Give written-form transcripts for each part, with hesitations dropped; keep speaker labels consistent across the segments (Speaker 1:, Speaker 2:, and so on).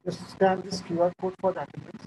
Speaker 1: Just scan this QR code for the attendance.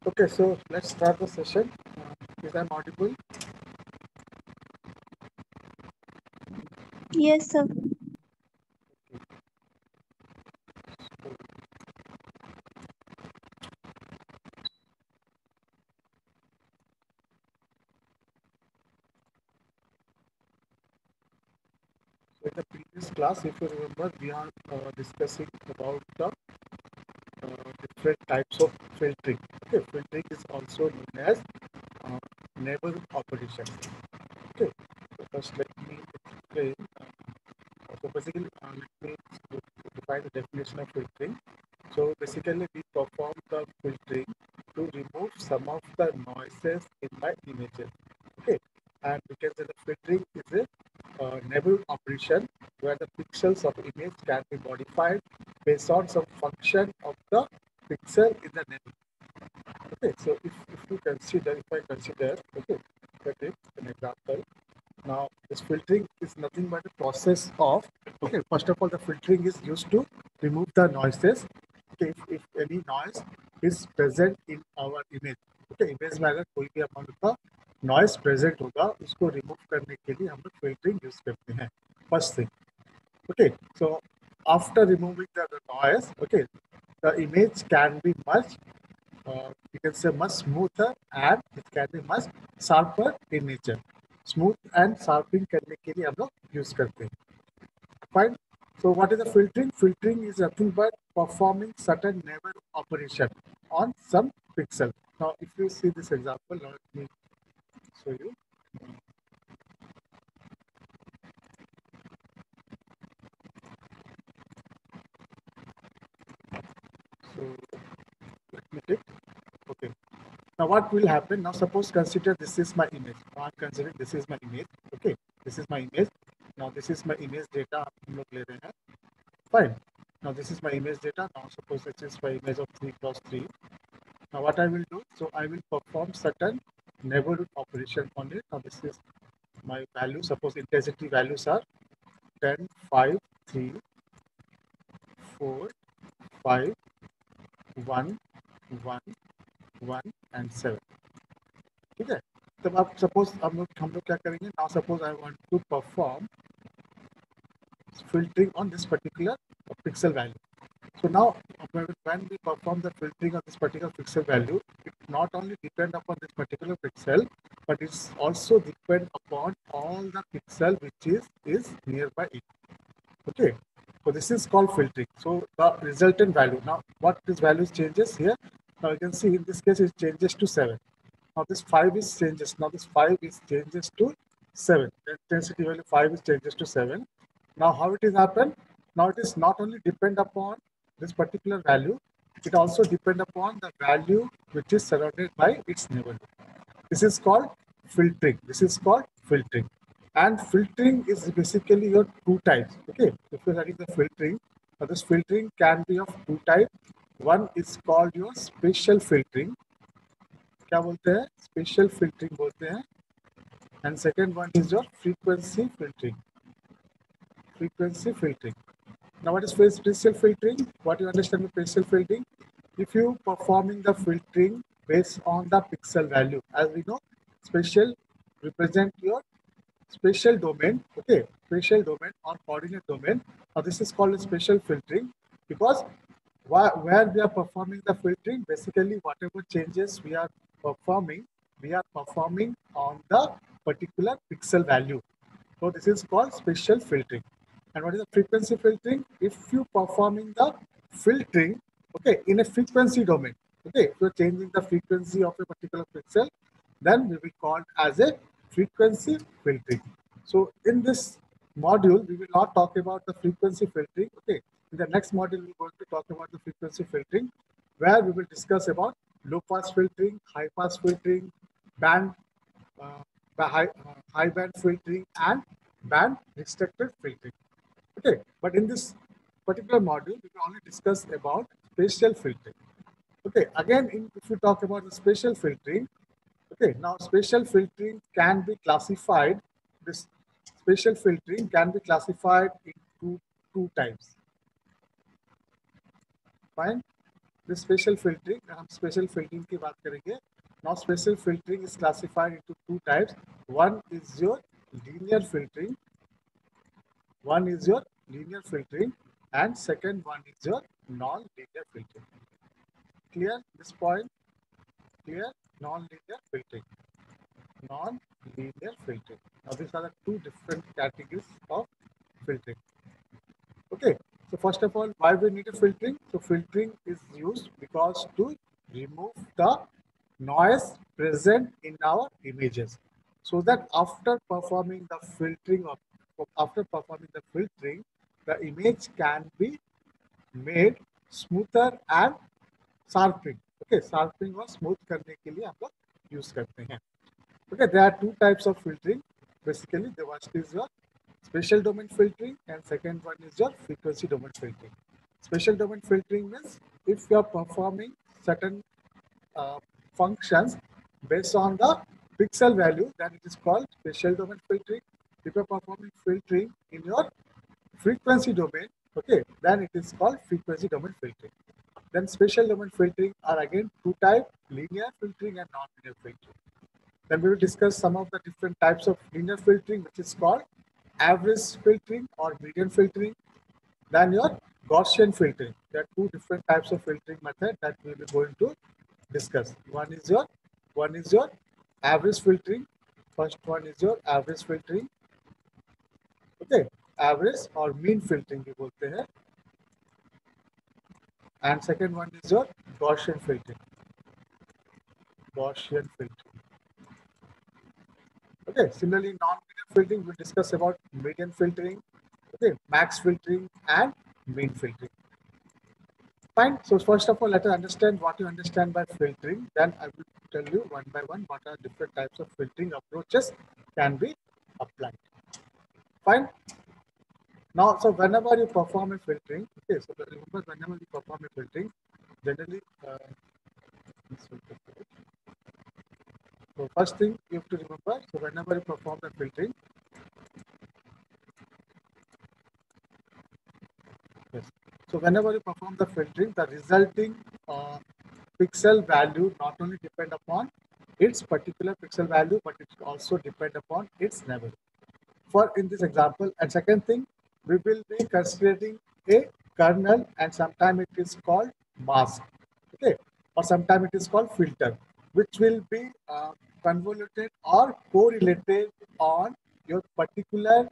Speaker 1: Okay, so let's start the session. Is I audible?
Speaker 2: Yes, sir.
Speaker 1: So in the previous class, if you remember, we are discussing about the different types of filtering. Okay, filtering is also known as uh, neighborhood operation. Okay, so first let me explain. So basically, let me define the definition of filtering. So basically, we perform the filtering to remove some of the noises in my images. Okay, and we can say the filtering is a neighborhood operation where the pixels of image can be modified based on some function of the pixel in the neighborhood. Okay, so if I consider, okay, that is an example. Now, this filtering is nothing but a process of, okay, first of all, the filtering is used to remove the noises. Okay, if any noise is present in our image, okay, image में अगर कोई भी amount का noise present होगा उसको remove करने के लिए हम लोग फिल्टरिंग यूज करते हैं first thing okay so after removing the noise okay the image can be much you can say much smoother and it can be much sharper in nature. Smooth and sharpening करने के लिए हम लोग use करते हैं. Fine. So what is the filtering? Filtering is nothing but performing certain neighborhood operation on some pixel. Now, if you see this example, now let me show you. So let me take. Okay. Now what will happen? Now suppose consider this is my image. Now I'm considering this is my image. Okay. This is my image. Now this is my image data. हम लोग ले रहे हैं. Fine. Now this is my image data. Now suppose this is my image of 3x3. Now what I will do? So I will perform certain neighborhood operation on it. Now this is my value. Suppose intensity values are 10, 5, 3, 4, 5, 1, 1, 1 and 7. ठीक है तब आप suppose हम लोग क्या करेंगे now suppose I want to perform filtering on this particular pixel value. So now, when we perform the filtering of this particular pixel value, it not only depend upon this particular pixel, but it's also depend upon all the pixel which is nearby it. Okay, so this is called filtering. So the resultant value, now what this value changes here, now you can see in this case it changes to 7. Now this 5 is changes, now this 5 is changes to 7. The intensity value 5 is changes to 7. Now how it is happen? Now it is not only depend upon this particular value, it also depend upon the value which is surrounded by its neighborhood. This is called filtering. This is called filtering. And filtering is basically your two types. Okay, if you're studying the filtering, this filtering can be of two types. One is called your spatial filtering. क्या बोलते हैं? Spatial filtering बोलते हैं. And second one is your frequency filtering. Frequency filtering. Now, what is spatial filtering? What you understand with spatial filtering? If you performing the filtering based on the pixel value, as we know, spatial represent your spatial domain, okay, spatial domain or coordinate domain. Now, this is called spatial filtering because where we are performing the filtering, basically whatever changes we are performing on the particular pixel value. So this is called spatial filtering. And what is the frequency filtering? If you performing the filtering, okay, in a frequency domain, okay, if you're changing the frequency of a particular pixel, then we will call it as a frequency filtering. So in this module, we will not talk about the frequency filtering. Okay, in the next module, we're going to talk about the frequency filtering, where we will discuss about low pass filtering, high pass filtering, band high band filtering and band restricted filtering. Okay, but in this particular module, we will only discuss about spatial filtering. Okay, again, if you talk about the spatial filtering, okay, now spatial filtering can be classified. This spatial filtering can be classified into two types. Fine. This spatial filtering, हम spatial filtering की बात करेंगे. Now, spatial filtering is classified into two types. One is your linear filtering. One is your linear filtering, and second one is your non-linear filtering. Clear this point? Clear? Non-linear filtering. Non-linear filtering. Now, these are the two different categories of filtering. Okay. So first of all, why we need a filtering? So filtering is used because to remove the noise present in our images, so that after performing the filtering, the image can be made smoother and sharpening. Okay, sharpening और smooth करने के लिए हम लोग use करते हैं. Okay, there are two types of filtering. Basically, the first is your spatial domain filtering, and second one is your frequency domain filtering. Spatial domain filtering means if you are performing certain functions based on the pixel value, then it is called spatial domain filtering. If you are performing filtering in your frequency domain, okay, then it is called frequency domain filtering. Then spatial domain filtering are again two types: linear filtering and non-linear filtering. Then we will discuss some of the different types of linear filtering, which is called average filtering or median filtering. Then your Gaussian filtering. There are two different types of filtering method that we will be going to discuss. One is your average filtering. First one is your average filtering. Okay, average or mean filtering we बोलते हैं. And second one is your Gaussian filtering. Gaussian filtering. Okay, similarly, non-linear filtering, we'll discuss about median filtering, okay, max filtering, and mean filtering. Fine. So first of all, let us understand what you understand by filtering. Then I will tell you one by one what are different types of filtering approaches can be applied. Fine. Now, so whenever you perform a filtering, okay, so remember whenever you perform a filtering, generally, so first thing you have to remember, so whenever you perform the filtering, yes. So whenever you perform the filtering, the resulting pixel value not only depend upon its particular pixel value, but it also depend upon its neighborhood. For in this example, and second thing, we will be considering a kernel, and sometimes it is called mask, okay, or sometimes it is called filter, which will be convoluted or correlated on your particular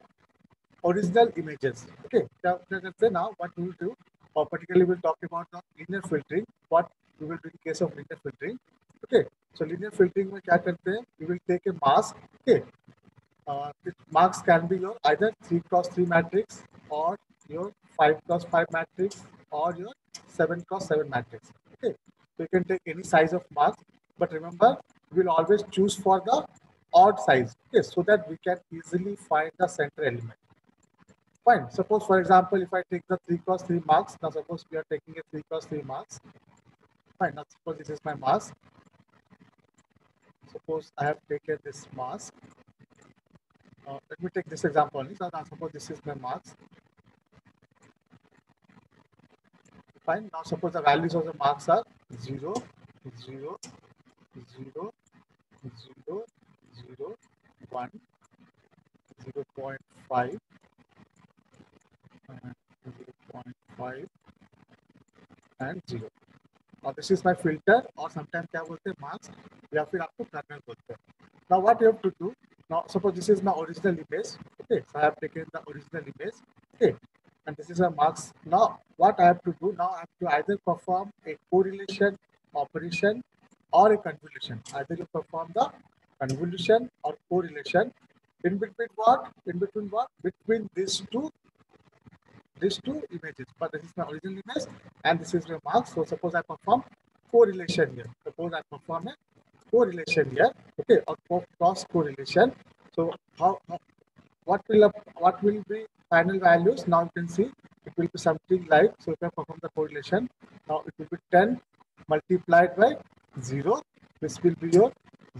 Speaker 1: original images. Okay, now what we will do, or particularly we'll talk about the linear filtering. What we will do in case of linear filtering. Okay, so linear filtering में क्या करते हैं? We will take a mask. Okay, marks can be your either 3x3 matrix or your 5x5 matrix or your 7x7 matrix. Okay, so you can take any size of marks, but remember we will always choose for the odd size. Okay, so that we can easily find the center element. Fine. Suppose, for example, if I take the 3x3 marks, now suppose we are taking a 3x3 marks. Fine. Now suppose this is my mask. Suppose I have taken this mask. Let me take this example only. So now suppose this is my marks. Fine. Now suppose the values of the marks are 0, 0, 0, 0, 0, 1, 0.5, and 0.5, and 0. Now this is my filter, or sometimes क्या बोलते हैं marks, या फिर आपको kernel बोलते हैं. Now what you have to do, now suppose this is my original image. Okay, so I have taken the original image. Okay, and this is a marks. Now what I have to do, now I have to either perform a correlation operation or a convolution. Either you perform the convolution or correlation. In between what? In between what? Between these two images. But this is my original image and this is my marks. So suppose I perform correlation here. Suppose I perform a correlation here. Okay, or cross correlation. So what will be final values? Now you can see it will be something like, so if I perform the correlation, now it will be 10 multiplied by 0. This will be your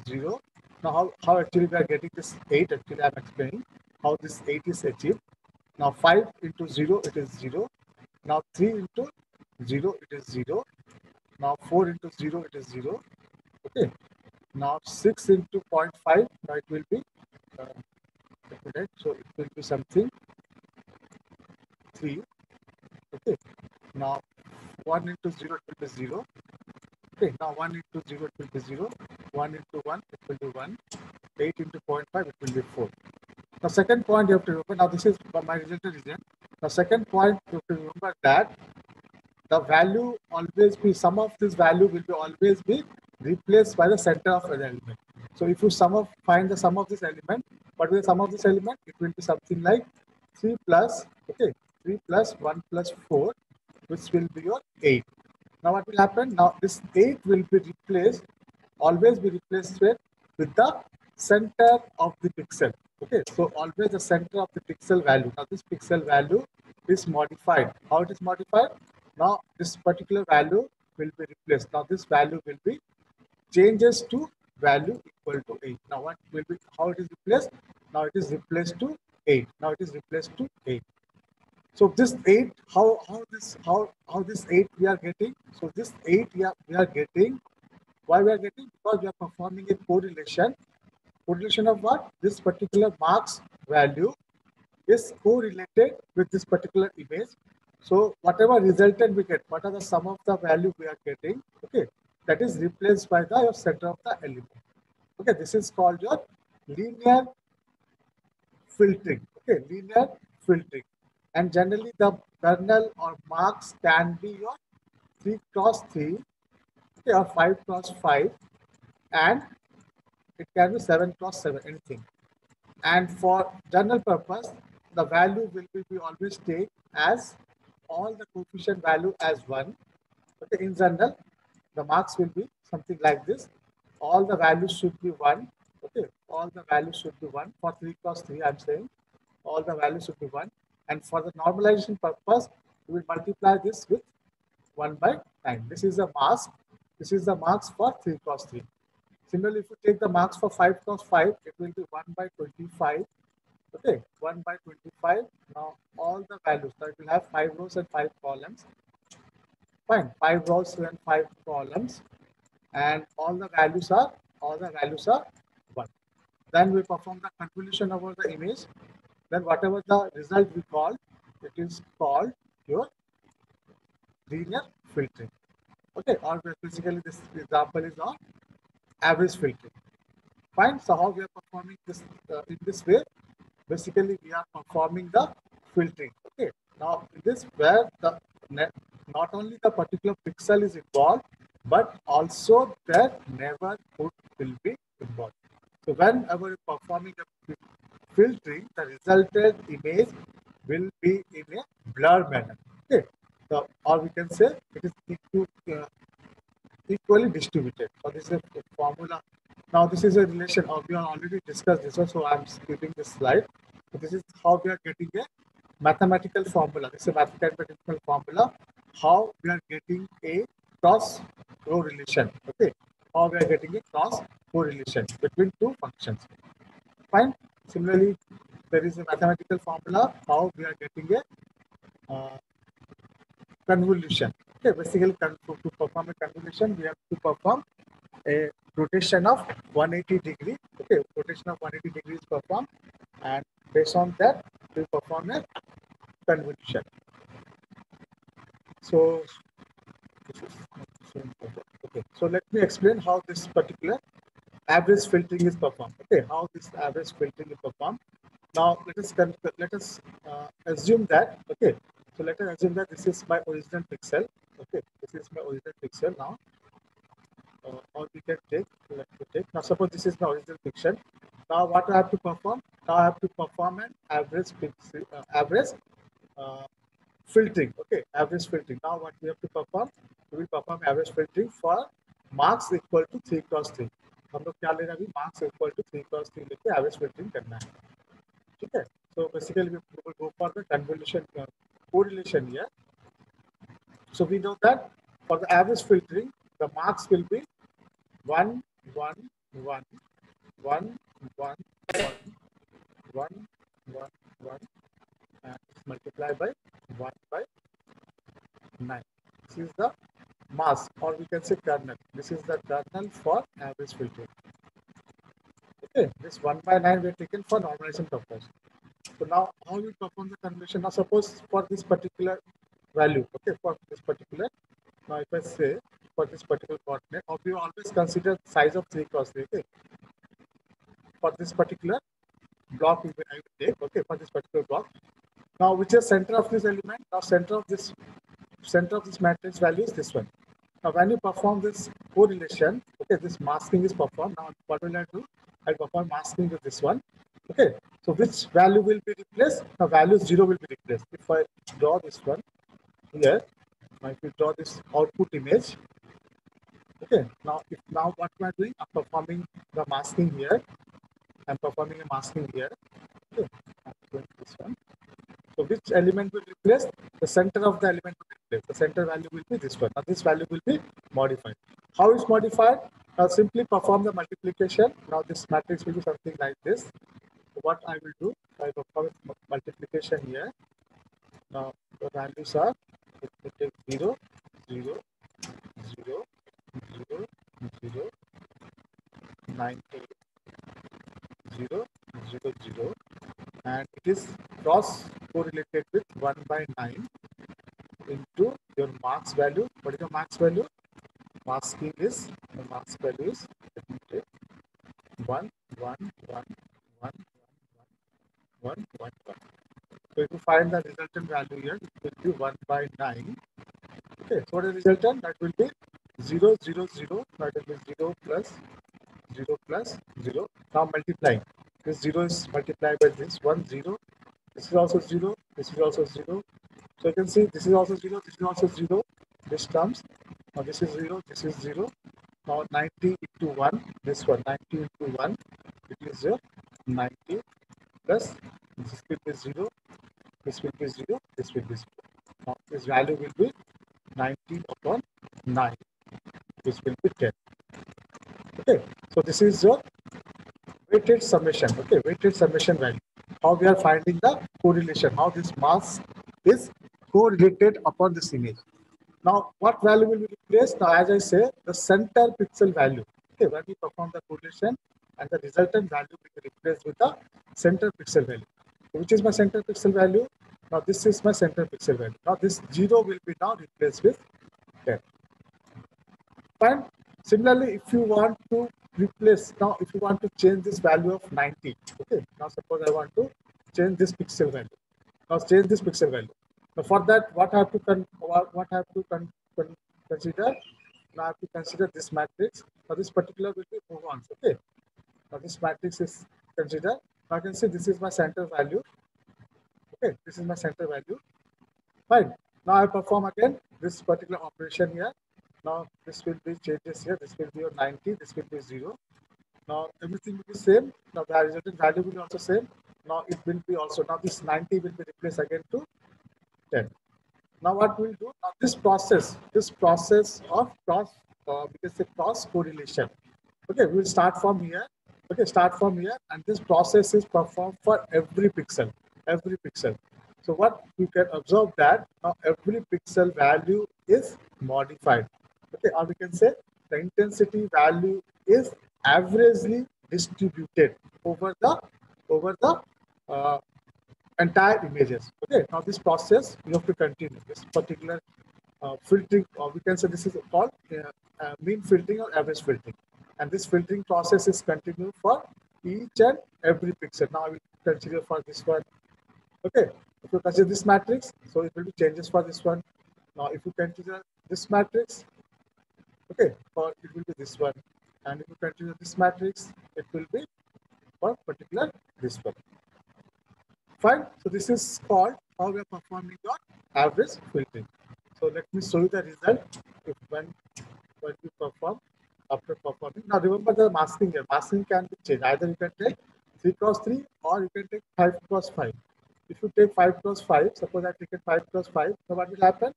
Speaker 1: 0. Now how actually we are getting this 8? Actually I am explaining how this 8 is achieved. Now 5 into 0, it is 0. Now 3 into 0, it is 0. Now 4 into 0, it is 0. Okay. Now 6 into 0.5, now it will be, so it will be something 3. Okay. Now 1 into 0, it will be 0. Okay. Now 1 into 0, it will be 0. 1 into 1, it will be 1. 8 into 0.5, it will be 4. The second point you have to remember, now this is my resultant region. The second point you have to remember that the value always be, sum of this value will be always be replaced by the center of an element. So if you find the sum of this element, what is the sum of this element? It will be something like 3 plus, okay, 3 plus 1 plus 4, which will be your 8. Now what will happen? Now this 8 will be replaced, always be replaced with the center of the pixel. Okay, so always the center of the pixel value. Now this pixel value is modified. How it is modified? Now this particular value will be replaced. Now this value will be changes to value equal to 8. Now what will be, how it is replaced? Now it is replaced to 8. Now it is replaced to 8. So this 8, how this 8 we are getting? So this 8 we are getting. Why we are getting? Because we are performing a correlation. Correlation of what? This particular marks value is correlated with this particular image. So whatever resultant we get, what are the sum of the value we are getting? Okay, that is replaced by the your center of the element. Okay, this is called your linear filtering. Okay, linear filtering. And generally the kernel or marks can be your 3x3, okay, or 5x5, and it can be 7x7, anything. And for general purpose, the value will be always take as all the coefficient value as 1. Okay, in general, the marks will be something like this. All the values should be 1. Okay, all the values should be 1. For 3x3, I'm saying all the values should be 1. And for the normalization purpose, we will multiply this with 1 by 9. This is the mask. This is the marks for 3x3. Similarly, if you take the marks for 5x5, it will be 1 by 25. Okay, 1 by 25. Now all the values, so it will have 5 rows and 5 columns. Fine, 5 rows and 5 columns, and all the values are 1. Then we perform the convolution over the image. Then whatever the result we call, it is called your linear filtering. Okay, or basically this example is on average filtering. Fine. So how we are performing this in this way? Basically, we are performing the filtering. Okay. Now, this where the not only the particular pixel is involved, but also their neighborhood will be involved. So whenever you're performing the filtering, the resulted image will be in a blur manner. Okay. So, or we can say it is equally distributed. So this is a formula. Now this is a relation of we have already discussed this one, so I'm skipping this slide. So this is how we are getting a mathematical formula. This is a mathematical formula. How we are getting a cross correlation. Okay. How we are getting a cross correlation between two functions. Fine. Similarly, there is a mathematical formula. How we are getting a convolution. Okay, basically to perform a convolution, we have to perform a rotation of 180 degree. Okay, rotation of 180 degrees performed, and based on that, we perform a convolution. So, okay, so let me explain how this particular average filtering is performed. Okay, how this average filtering is performed. Now let us assume that. Okay, so let us assume that this is my original pixel. Okay, this is my original pixel now. Or we can take, now suppose this is my original pixel. Now what I have to perform? Now I have to perform an average pixel, average uh, filtering. Okay, average filtering. Now what we have to perform? We will perform average filtering for marks equal to 3 cross 3. हम लोग क्या लेना अभी marks equal to 3 cross 3 लेके average filtering करना है. ठीक है? So basically we will go for the convolution correlation here. So we know that for the average filtering, the marks will be 1, 1, 1, 1, 1, 1, 1, 1, and multiply by 1 by 9. This is the mass, or we can say kernel. This is the kernel for average filtering. Okay, this 1 by 9 we are taken for normalization purpose. So now how we perform the conversion? Now suppose for this particular value, okay, for this particular, now if I say for this particular coordinate, or we always consider size of 3 cross 3, okay, for this particular block I will take, okay, for this particular block. Now which is center of this element? Now center of this matrix value is this one. Now when you perform this correlation, okay, this masking is performed. Now what will I do? I perform masking with this one. Okay, so which value will be replaced? Now value 0 will be replaced. If I draw this one here, now if you draw this output image, okay, now what am I doing? I'm performing the masking here. I'm performing a masking here. Okay, I'm doing this one. So which element will replace? The center of the element will replace. The center value will be this one. Now this value will be modified. How is modified? Now simply perform the multiplication. Now this matrix will be something like this. So what I will do, I perform multiplication here. Now the values are, let me take 0, 0, 0, 0, 0, 90, 0, 0, 0, and it is cross correlated with 1 by 9 into your marks value. What is the marks value? Masking is, the marks value is, let me take 1, 1, 1, 1, 1, 1, 1. So if you find the resultant value here, it will be 1 by 9. Okay, so what is the resultant? That will be 0, 0, 0. That will be 0 plus 0 plus 0. Now multiplying. This 0 is multiplied by this 1, 0. This is also 0. This is also 0. So you can see this is also 0. This is also 0. This comes. Now this is 0. This is 0. Now 90 into 1. This one 90 into 1. It is 90 plus this will be 0. This will be 0. This will be 0. Now this value will be 90 upon 9. This will be 10. Okay. So this is your weighted summation. Okay, weighted summation value. How we are finding the correlation, how this mass is correlated upon this image. Now, what value will be replaced? Now, as I say, the center pixel value. Okay, when we perform the correlation, and the resultant value will be replaced with the center pixel value. So which is my center pixel value? Now this is my center pixel value. Now this 0 will be now replaced with 10. Fine. Similarly, if you want to replace, now if you want to change this value of 90, okay, now suppose I want to change this pixel value. Now change this pixel value. Now for that, what I have to consider? Now I have to consider this matrix. Now this particular will be move-ons. Okay. Now this matrix is considered. Now I can see this is my center value. Okay, this is my center value. Fine. Now I perform again this particular operation here. Now this will be changes here. This will be your 90. This will be 0. Now everything will be same. Now the resultant value will be also same. Now it will be also, now this 90 will be replaced again to 10. Now what we'll do, now this process of we can say cross correlation. Okay, we'll start from here. Okay, start from here, and this process is performed for every pixel, every pixel. So what you can observe that now every pixel value is modified. Okay, or we can say the intensity value is averagely distributed over the uh, entire images. Okay, now this process you have to continue this particular filtering, or we can say this is called mean filtering or average filtering, and this filtering process is continued for each and every pixel. Now I will consider for this one. Okay, if you consider this matrix, so it will be changes for this one. Now if you consider this matrix, okay, for it will be this one, and if you consider this matrix, it will be for particular this one. Fine. So this is called how we are performing your average filtering. So let me show you the result if when you perform after performing. Now remember the masking here. Masking can be changed. Either you can take 3 cross 3 or you can take 5 cross 5. If you take 5 cross 5, suppose I take it 5 cross 5, so what will happen?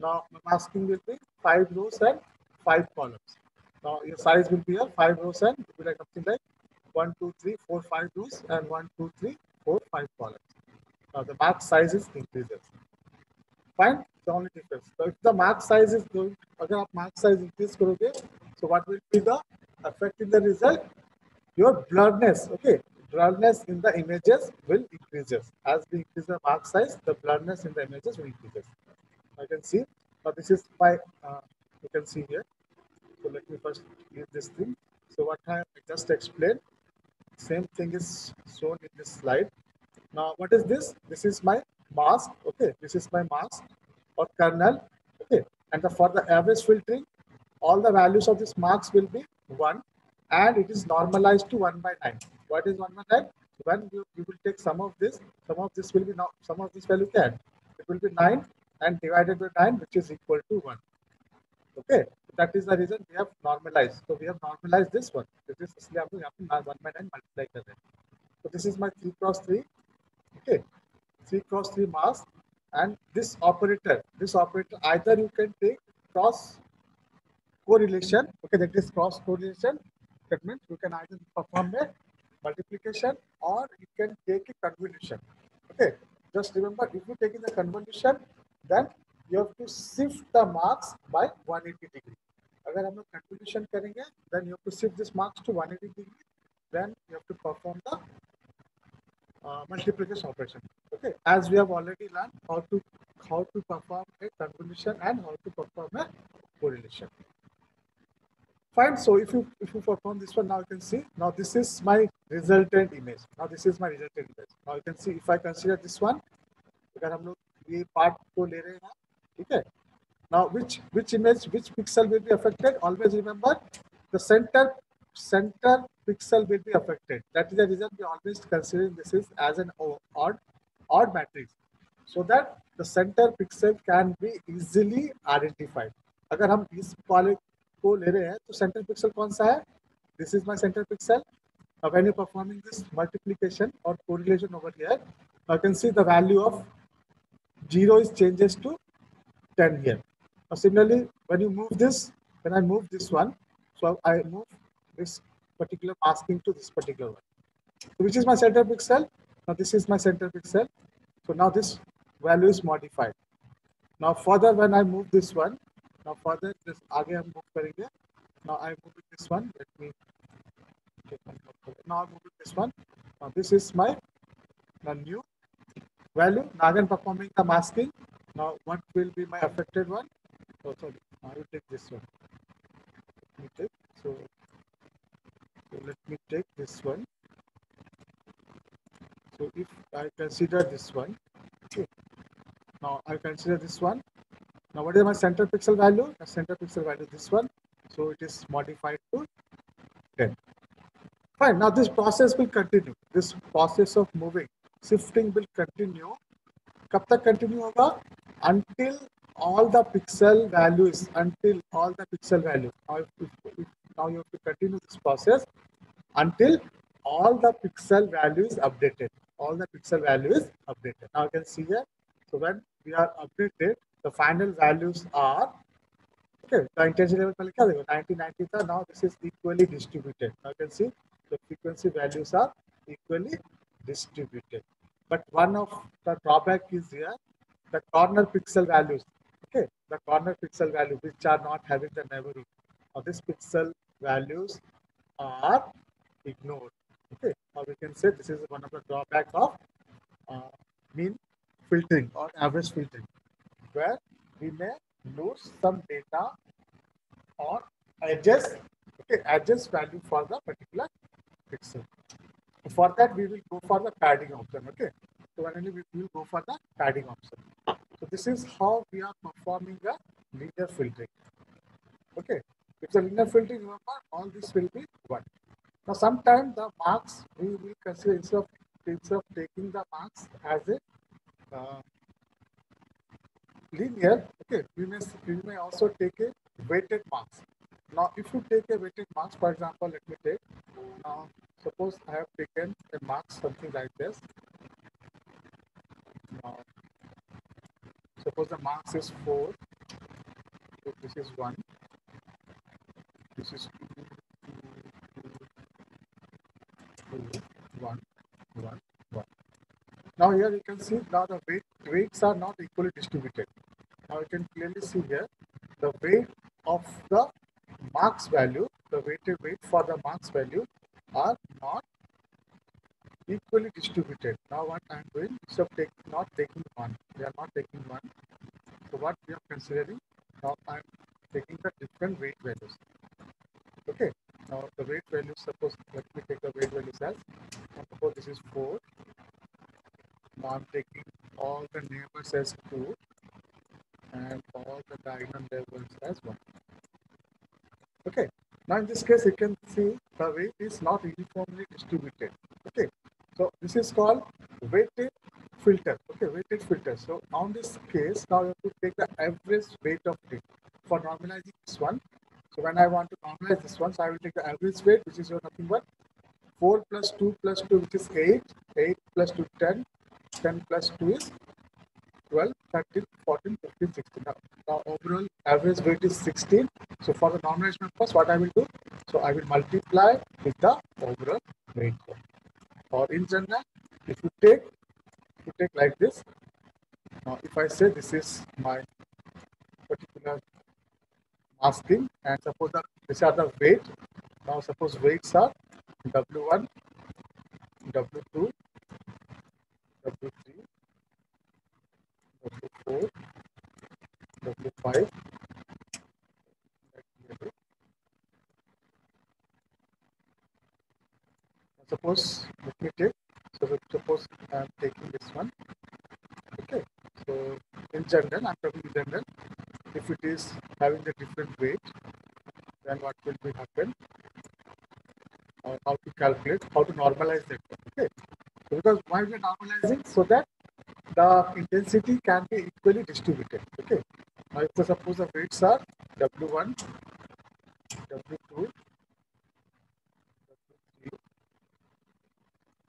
Speaker 1: Now the masking will be 5 rows and 5 columns. Now your size will be a 5 rows and it will be like something like 1, 2, 3, 4, 5 rows and 1, 2, 3, 4, 5 columns. Now the max size is increases. Fine, the only difference. So if the max size is going, अगर आप max size increase करोगे, so what will be the effect in the result? Your blurriness, okay, blurriness in the images will increases. As we increase the max size, the blurriness in the images will increases. I can see. Now this is my, you can see here. So let me first use this thing. So what I just explained, same thing is shown in this slide. Now, what is this? This is my mask. Okay, this is my mask or kernel. Okay, and for the average filtering, all the values of this marks will be 1, and it is normalized to 1 by 9. What is 1 by 9? When you will take some of this will be now, some of this value can. It will be 9 and divided by 9, which is equal to 1. Okay, that is the reason we have normalized. So we have normalized this one. This is इसलिए आपको यहाँ पे 1 by 9 multiply कर रहे हैं. So this is my 3 cross 3. Okay, 3 cross 3 mask, and this operator either you can take cross correlation. Okay, that is cross correlation. That means you can either perform a multiplication or you can take a convolution. Okay, just remember, if you take in the convolution, then you have to shift the marks by 180 degree. अगर हम लोग convolution करेंगे, then you have to shift this marks to 180 degree. Then you have to perform the multiplication operation. Okay, as we have already learned how to perform a convolution and how to perform a correlation. Fine. So if you perform this one, now you can see, now this is my resultant image. Now this is my resultant image. Now you can see if I consider this one, अगर हम लोग ये part को ले रहे हैं, ठीक है? Now which image, which pixel will be affected? Always remember the center pixel will be affected. That is the reason we always consider this is as an odd matrix, so that the center pixel can be easily identified. अगर हम इस वाले को ले रहे हैं तो center pixel कौन सा है? This is my center pixel. Now when you're performing this multiplication or correlation over here, you can see the value of 0 is changes to 10 here. Now similarly, when you move this, when I move this one, so I move this particular masking to this particular one. So which is my center pixel? Now this is my center pixel. So now this value is modified. Now further when I move this one, now further this आगे हम move करेंगे. Now I move this one. Let me take one. Now I move this one. Now this is my new value. Now again performing the masking. Now what will be my affected one? Oh, sorry. I will take this one. Let me take. So let me take this one. So if I consider this one, okay. Now I consider this one. Now what is my center pixel value? The center pixel value is this one. So it is modified to 10. Fine. Now this process will continue. This process of moving, shifting will continue. कब तक continue होगा? Until all the pixel values. Until all the pixel value. Now you have to continue this process until all the pixel value is updated. All the pixel value is updated. Now you can see here. So when we are updated, the final values are okay. The intensity level पहले क्या देखो 1990 था. Now this is equally distributed. Now you can see the frequency values are equally distributed. But one of the drawback is here the corner pixel values. Okay, the corner pixel values which are not having the neighborhood. Now this pixel values are ignored. Okay, or we can say this is one of the drawback of uh, mean filtering or average filtering, where we may lose some data or adjust adjust value for the particular pixel. For that, we will go for the padding option. Okay, so finally we will go for the padding option. So this is how we are performing the linear filtering. Okay, if the linear filtering, remember all this will be one. Now, sometimes the marks we will consider instead of taking the marks as a linear. Okay, we may also take a weighted marks. Now, if you take a weighted marks, for example, let me take. Suppose I have taken a mark something like this. Now, suppose the marks is 4. So this is 1. This is 2, 1, 1, 1. Now here you can see now the weights are not equally distributed. Now you can clearly see here the weight of the marks value, the weighted weight for the marks value are not equally distributed. Now what I am doing, instead of not taking one, we are not taking one. So what we are considering, now I am taking the different weight values. Okay. Now the weight values, suppose let me take the weight values as, suppose this is 4. Now I'm taking all the neighbors as 2 and all the diagonal levels as 1. Okay. Now in this case, you can see the weight is not uniformly distributed. Okay. So this is called weighted filter. Okay, weighted filter. So on this case, now you have to take the average weight of it. For normalizing this one, so when I want to normalize this one, so I will take the average weight, which is nothing but 4 plus 2 plus 2, which is 8. 8 plus 2, 10. 10 plus 2 is 12, 13, 14, 15, 16. Now overall average weight is 16. So for the normalization purpose, what I will do? So I will multiply with the overall weight. Or in general, if you take like this. Now if I say this is my particular masking and suppose that these are the weight. Now suppose weights are W1, W2, W3, W4, W5. Suppose let me take. So suppose I am taking this one. Okay. So in general, I'm talking in general. If it is having a different weight, then what will be happen? How to calculate, how to normalize that. Okay. So because why we are normalizing? So that the intensity can be equally distributed. Okay. Now, if suppose the weights are W1, W2, W3,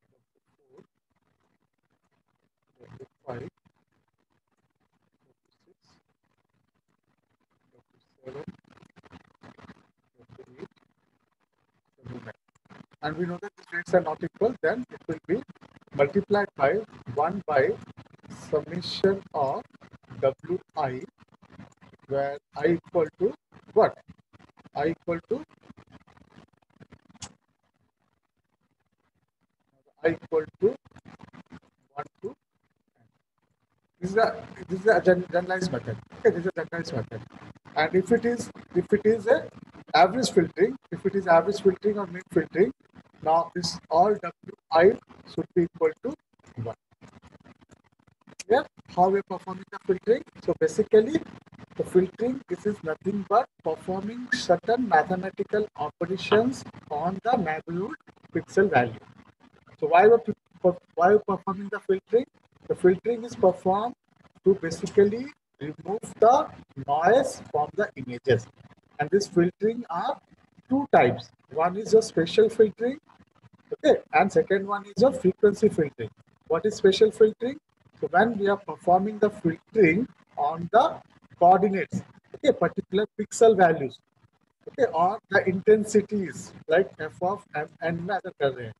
Speaker 1: W4, W5, W6, W7, W8, W9. And we know that the weights are not equal, then it will be multiplied by 1 by summation of Wi, where I equal to what? I equal to I equal to 1 to n. This is a generalized method. Okay, this is a generalized method. And if it is a average filtering, if it is average filtering or mean filtering, now this all Wi should be equal to 1. Yeah, how we're performing the filtering. So basically, the filtering, this is nothing but performing certain mathematical operations on the neighborhood pixel value. So why we're performing the filtering? The filtering is performed to basically remove the noise from the images. And this filtering are two types. One is a spatial filtering, okay, and second one is a frequency filtering. What is spatial filtering? So when we are performing the filtering on the coordinates, okay, particular pixel values, okay, or the intensities like f of m and other terrain,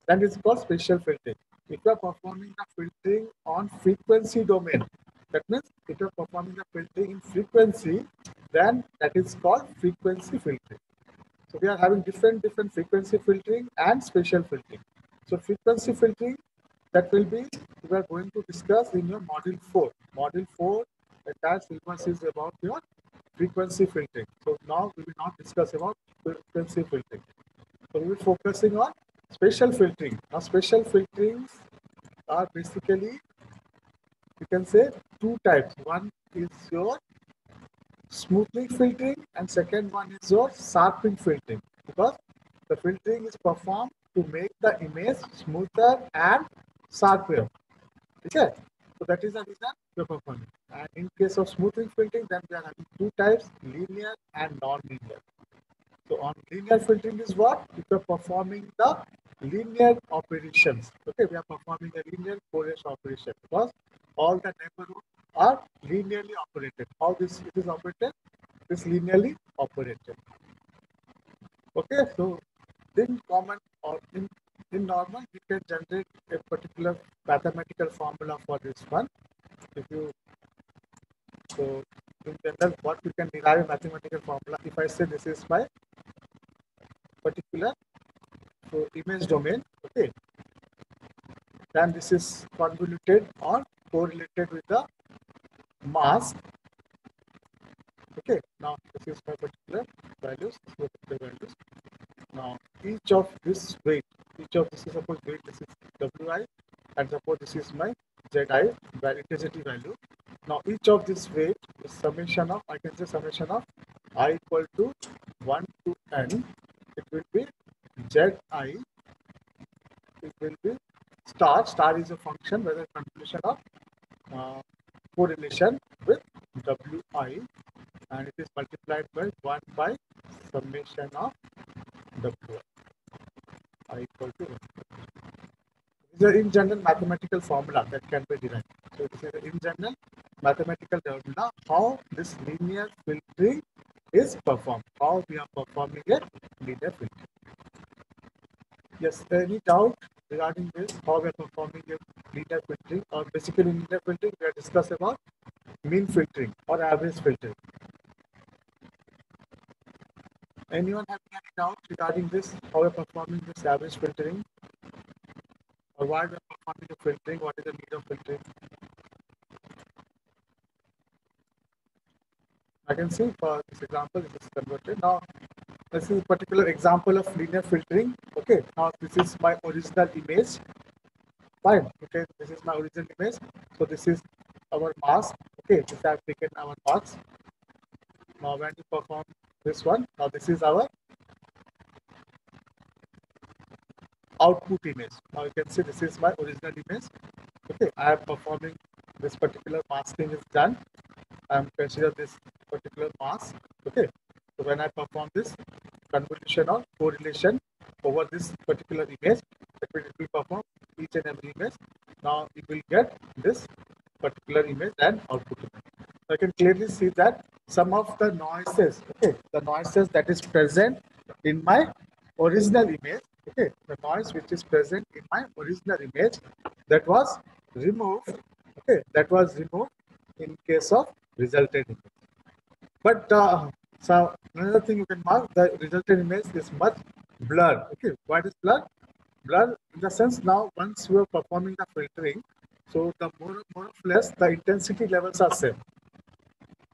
Speaker 1: then it's called spatial filtering. If you are performing the filtering on frequency domain, that means if you are performing the filtering in frequency, then that is called frequency filtering. So we are having different frequency filtering and spatial filtering. So frequency filtering, that will be, we are going to discuss in your module 4. Module 4, entire syllabus is about your frequency filtering. So now we will not discuss about frequency filtering. So we will be focusing on spatial filtering. Now spatial filterings are basically, you can say, two types. One is your smoothing filtering and second one is your sharpening filtering, because the filtering is performed to make the image smoother and sharper. Okay, so that is the reason we are performing. And in case of smoothing filtering, then we are having two types, linear and non-linear. So on linear filtering is what? If you are performing the linear operations. Okay, we are performing a linear correlation operation because all the neighborhoods are linearly operated. How this it is operated? It is linearly operated. Okay, so in common or in normal, you can generate a particular mathematical formula for this one. If you so in general, what you can derive a mathematical formula. If I say this is my particular image domain, okay, then this is convoluted or correlated with the mask. Okay, now this is my particular values, Now each of this weight, each of this is suppose weight, this is wi, and suppose this is my zi intensity value. Now each of this weight is summation of, I can say summation of I equal to 1 to n. It will be zi, it will be star is a function, whether convolution of uh, correlation with wi, and it is multiplied by 1 by summation of wi, I equal to 1. This is in general mathematical formula that can be derived. So this is in general mathematical formula how this linear filtering is performed, how we are performing a linear filtering. Yes, any doubt regarding this, how we are performing a linear filtering, or basically linear filtering we are discussing about mean filtering or average filtering. Anyone having any doubt regarding this, how we are performing this average filtering, or why we are performing the filtering, what is the need of filtering? I can see for this example, this is converted. Now, this is a particular example of linear filtering. Okay, now this is my original image. Fine. Okay, this is my original image. So this is our mask. Okay, this I have taken our mask. Now when you perform this one, now this is our output image. Now you can see this is my original image. Okay, I am performing this particular masking is done. I am consider this particular mask. Okay, so when I perform this convolution or correlation over this particular image, it will perform each and every image. Now you will get this particular image and output image. So I can clearly see that some of the noises, okay, the noises that is present in my original image, okay, the noise which is present in my original image, that was removed, okay, that was removed in case of resulted image. But so another thing you can mark, the resulted image is much blurred. Okay, what is blurred? Blur in the sense now once you are performing the filtering, So the more or less the intensity levels are same.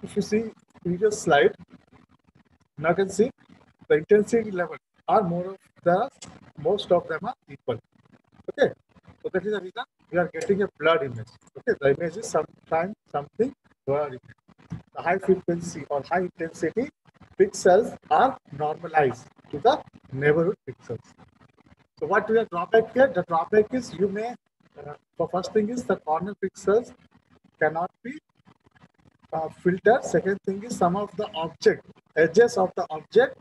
Speaker 1: If you see previous slide, now you can see the intensity level are most of them are equal. Okay, so that is the reason we are getting a blurred image. Okay, the image is sometimes something blurred. The high frequency or high intensity pixels are normalized to the neighborhood pixels. So what is the drawback here? The drawback is you may, the first thing is the corner pixels cannot be filtered. Second thing is some of the object, edges of the object,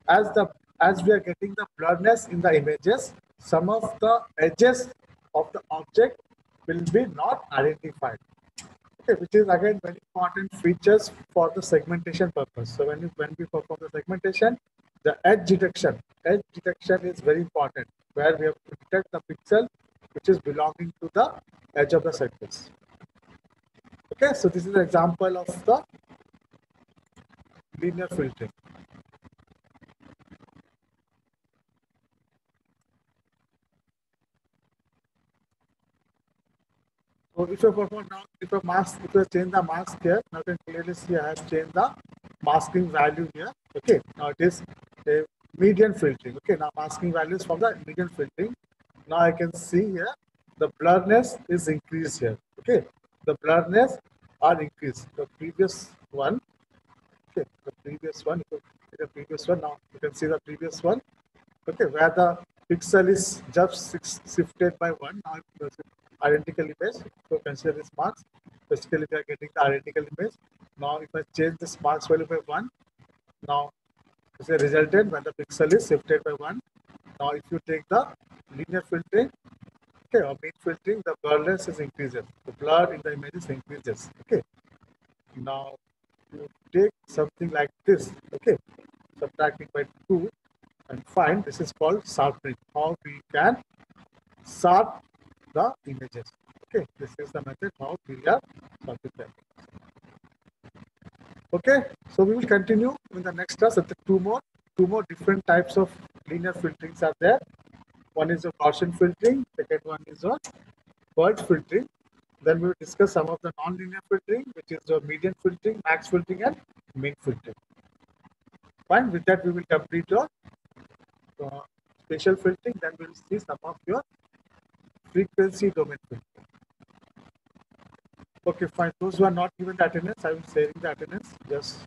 Speaker 1: as the as we are getting the blurriness in the images, some of the edges of the object will be not identified. Okay, which is again very important features for the segmentation purpose. So when we perform the segmentation, the edge detection is very important, where we have to detect the pixel which is belonging to the edge of the surface. Okay, so this is an example of the linear filtering. So if you perform now, if you change the mask here, now you can clearly see I have changed the masking value here. Okay, now it is a median filtering. Okay, now masking values from the median filtering. Now I can see here the blurriness is increased here. Okay, the blurriness are increased. The previous one, okay, the previous one. Now you can see the previous one. Okay, where the pixel is just shifted by one, now it's identical image. So consider this marks. Basically, we are getting the identical image. Now, if I change this marks value by one, now it's a resultant when the pixel is shifted by one. Now, if you take the linear filtering, okay, or mean filtering, the blurriness is increases. The blur in the image is increases. Okay. Now, you take something like this. Okay, subtracting by two, and find this is called sharpening. How we can sort the images. Okay, this is the method how we are sorting them. Okay, so we will continue in the next class. Two more different types of linear filterings are there. One is a Gaussian filtering. Second one is a Bird filtering. Then we will discuss some of the non-linear filtering, which is the median filtering, max filtering, and mean filtering. Fine. With that, we will complete your spatial filtering. Then we will see some of your frequency domain filtering. Okay, fine. Those who are not given the attendance, I will sharing the attendance. Just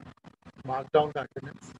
Speaker 1: mark down the attendance.